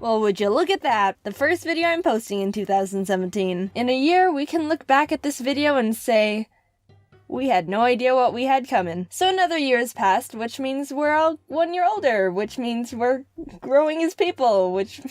Well, would you look at that, the first video I'm posting in 2017. In a year, we can look back at this video and say, we had no idea what we had coming. So another year has passed, which means we're all 1 year older, which means we're growing as people, which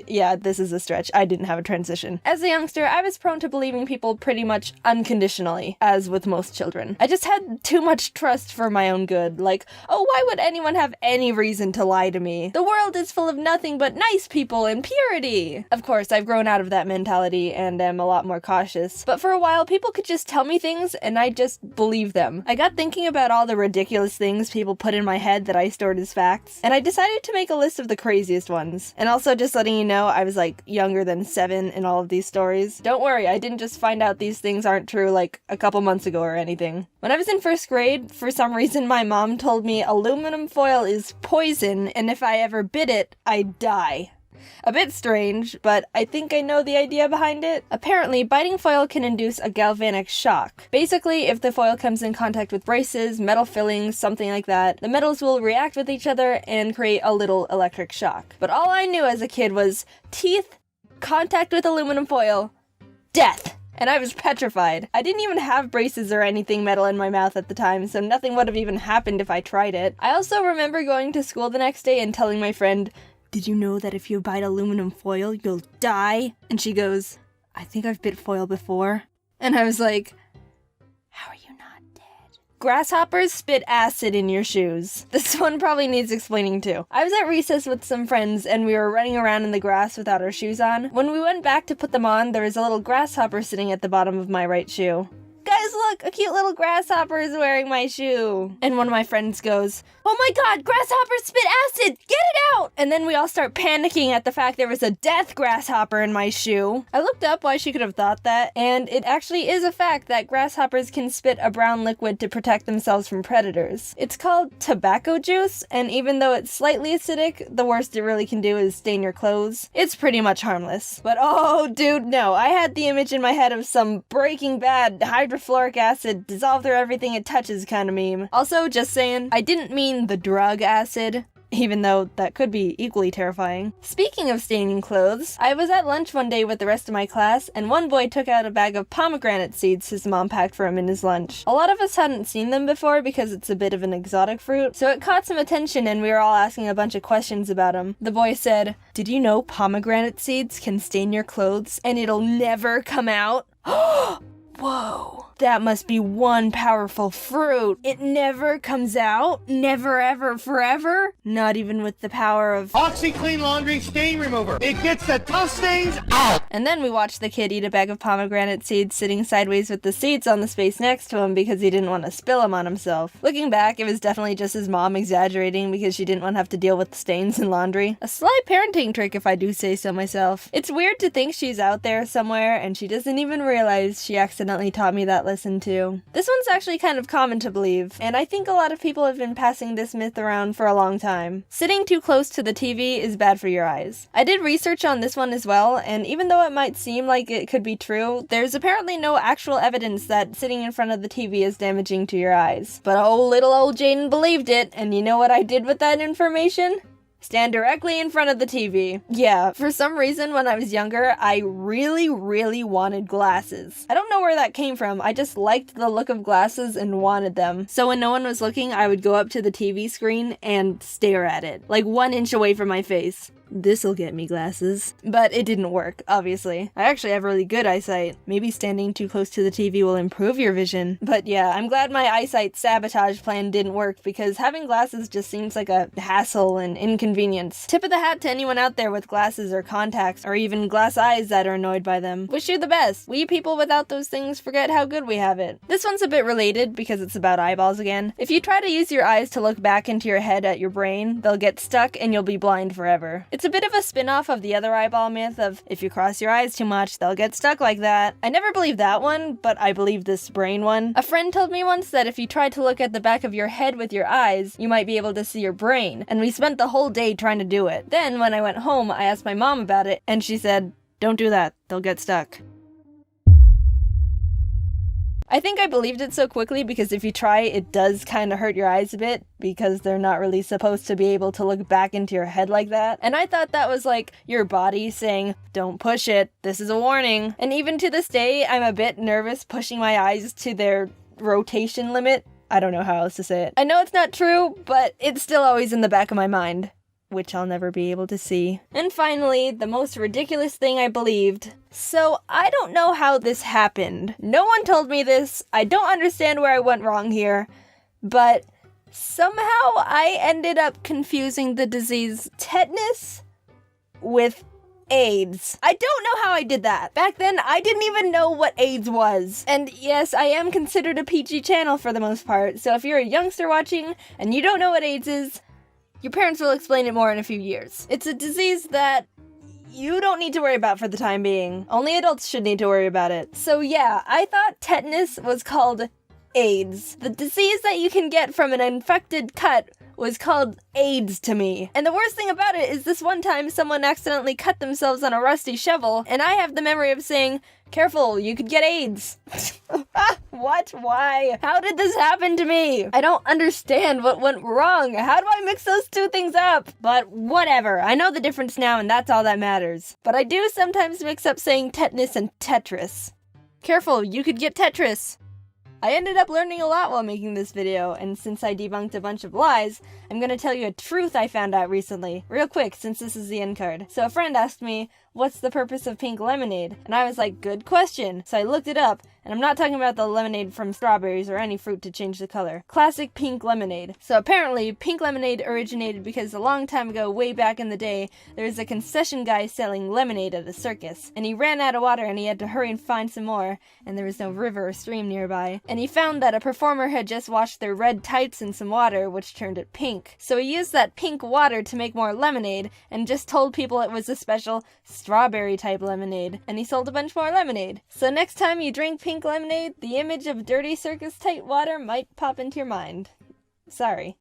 yeah, this is a stretch. I didn't have a transition. As a youngster, I was prone to believing people pretty much unconditionally, as with most children. I just had too much trust for my own good. Like, oh, why would anyone have any reason to lie to me? The world is full of nothing but nice people and purity. Of course, I've grown out of that mentality and am a lot more cautious. But for a while, people could just tell me things and I just believe them. I got thinking about all the ridiculous things people put in my head that I stored as facts, and I decided to make a list of the craziest ones. And also just letting you know, I was like younger than 7 in all of these stories. Don't worry, I didn't just find out these things aren't true like a couple months ago or anything. When I was in 1st grade, for some reason my mom told me aluminum foil is poison and if I ever bit it, I'd die. A bit strange, but I think I know the idea behind it. Apparently, biting foil can induce a galvanic shock. Basically, if the foil comes in contact with braces, metal fillings, something like that, the metals will react with each other and create a little electric shock. But all I knew as a kid was teeth, contact with aluminum foil, death! And I was petrified. I didn't even have braces or anything metal in my mouth at the time, so nothing would have even happened if I tried it. I also remember going to school the next day and telling my friend, "Did you know that if you bite aluminum foil, you'll die?" And she goes, "I think I've bit foil before." And I was like, how are you not dead? Grasshoppers spit acid in your shoes. This one probably needs explaining too. I was at recess with some friends and we were running around in the grass without our shoes on. When we went back to put them on, there was a little grasshopper sitting at the bottom of my right shoe. "Guys, look, a cute little grasshopper is wearing my shoe." And one of my friends goes, "Oh my god, grasshoppers spit acid! Get it out!" And then we all start panicking at the fact there was a death grasshopper in my shoe. I looked up why she could have thought that, and it actually is a fact that grasshoppers can spit a brown liquid to protect themselves from predators. It's called tobacco juice, and even though it's slightly acidic, the worst it really can do is stain your clothes. It's pretty much harmless. But oh dude, no, I had the image in my head of some Breaking Bad hydrofluoric acid dissolve through everything it touches kind of meme. Also, just saying, I didn't mean the drug acid, even though that could be equally terrifying. Speaking of staining clothes, I was at lunch one day with the rest of my class, and one boy took out a bag of pomegranate seeds his mom packed for him in his lunch. A lot of us hadn't seen them before because it's a bit of an exotic fruit, so it caught some attention and we were all asking a bunch of questions about him. The boy said, "Did you know pomegranate seeds can stain your clothes and it'll never come out?" Whoa. That must be one powerful fruit. It never comes out? Never ever forever? Not even with the power of OxiClean Laundry Stain Remover. It gets the tough stains out. And then we watched the kid eat a bag of pomegranate seeds sitting sideways with the seeds on the space next to him because he didn't want to spill them on himself. Looking back, it was definitely just his mom exaggerating because she didn't want to have to deal with the stains and laundry. A sly parenting trick if I do say so myself. It's weird to think she's out there somewhere and she doesn't even realize she accidentally taught me that lesson too. This one's actually kind of common to believe, and I think a lot of people have been passing this myth around for a long time. Sitting too close to the TV is bad for your eyes. I did research on this one as well, and even though it might seem like it could be true, there's apparently no actual evidence that sitting in front of the TV is damaging to your eyes. But oh, little old Jaiden believed it, and you know what I did with that information? Stand directly in front of the TV. Yeah, for some reason when I was younger, I really wanted glasses. I don't know where that came from, I just liked the look of glasses and wanted them. So when no one was looking, I would go up to the TV screen and stare at it, like 1 inch away from my face. This'll get me glasses. But it didn't work, obviously. I actually have really good eyesight. Maybe standing too close to the TV will improve your vision. But yeah, I'm glad my eyesight sabotage plan didn't work because having glasses just seems like a hassle and inconvenience. Tip of the hat to anyone out there with glasses or contacts or even glass eyes that are annoyed by them. Wish you the best. We people without those things forget how good we have it. This one's a bit related because it's about eyeballs again. If you try to use your eyes to look back into your head at your brain, they'll get stuck and you'll be blind forever. It's a bit of a spin-off of the other eyeball myth of if you cross your eyes too much, they'll get stuck like that. I never believed that one, but I believe this brain one. A friend told me once that if you tried to look at the back of your head with your eyes, you might be able to see your brain, and we spent the whole day trying to do it. Then, when I went home, I asked my mom about it, and she said, "Don't do that, they'll get stuck." I think I believed it so quickly because if you try, it does kind of hurt your eyes a bit because they're not really supposed to be able to look back into your head like that. And I thought that was like your body saying, don't push it, this is a warning. And even to this day, I'm a bit nervous pushing my eyes to their rotation limit. I don't know how else to say it. I know it's not true, but it's still always in the back of my mind, which I'll never be able to see. And finally, the most ridiculous thing I believed. So I don't know how this happened. No one told me this. I don't understand where I went wrong here, but somehow I ended up confusing the disease tetanus with AIDS. I don't know how I did that. Back then, I didn't even know what AIDS was. And yes, I am considered a PG channel for the most part, so if you're a youngster watching and you don't know what AIDS is, your parents will explain it more in a few years. It's a disease that you don't need to worry about for the time being. Only adults should need to worry about it. So yeah, I thought tetanus was called AIDS. The disease that you can get from an infected cut was called AIDS to me. And the worst thing about it is this one time someone accidentally cut themselves on a rusty shovel, and I have the memory of saying, careful, you could get AIDS. What? Why? How did this happen to me? I don't understand what went wrong. How do I mix those two things up? But whatever, I know the difference now and that's all that matters. But I do sometimes mix up saying tetanus and Tetris. Careful, you could get Tetris. I ended up learning a lot while making this video, and since I debunked a bunch of lies, I'm gonna tell you a truth I found out recently. Real quick, since this is the end card. So a friend asked me, what's the purpose of pink lemonade? And I was like, good question. So I looked it up, and I'm not talking about the lemonade from strawberries or any fruit to change the color. Classic pink lemonade. So apparently, pink lemonade originated because a long time ago, way back in the day, there was a concession guy selling lemonade at a circus. And he ran out of water and he had to hurry and find some more, and there was no river or stream nearby. And he found that a performer had just washed their red tights in some water, which turned it pink. So he used that pink water to make more lemonade, and just told people it was a special strawberry type lemonade, and he sold a bunch more lemonade. So next time you drink pink lemonade, the image of dirty circus tight water might pop into your mind. Sorry.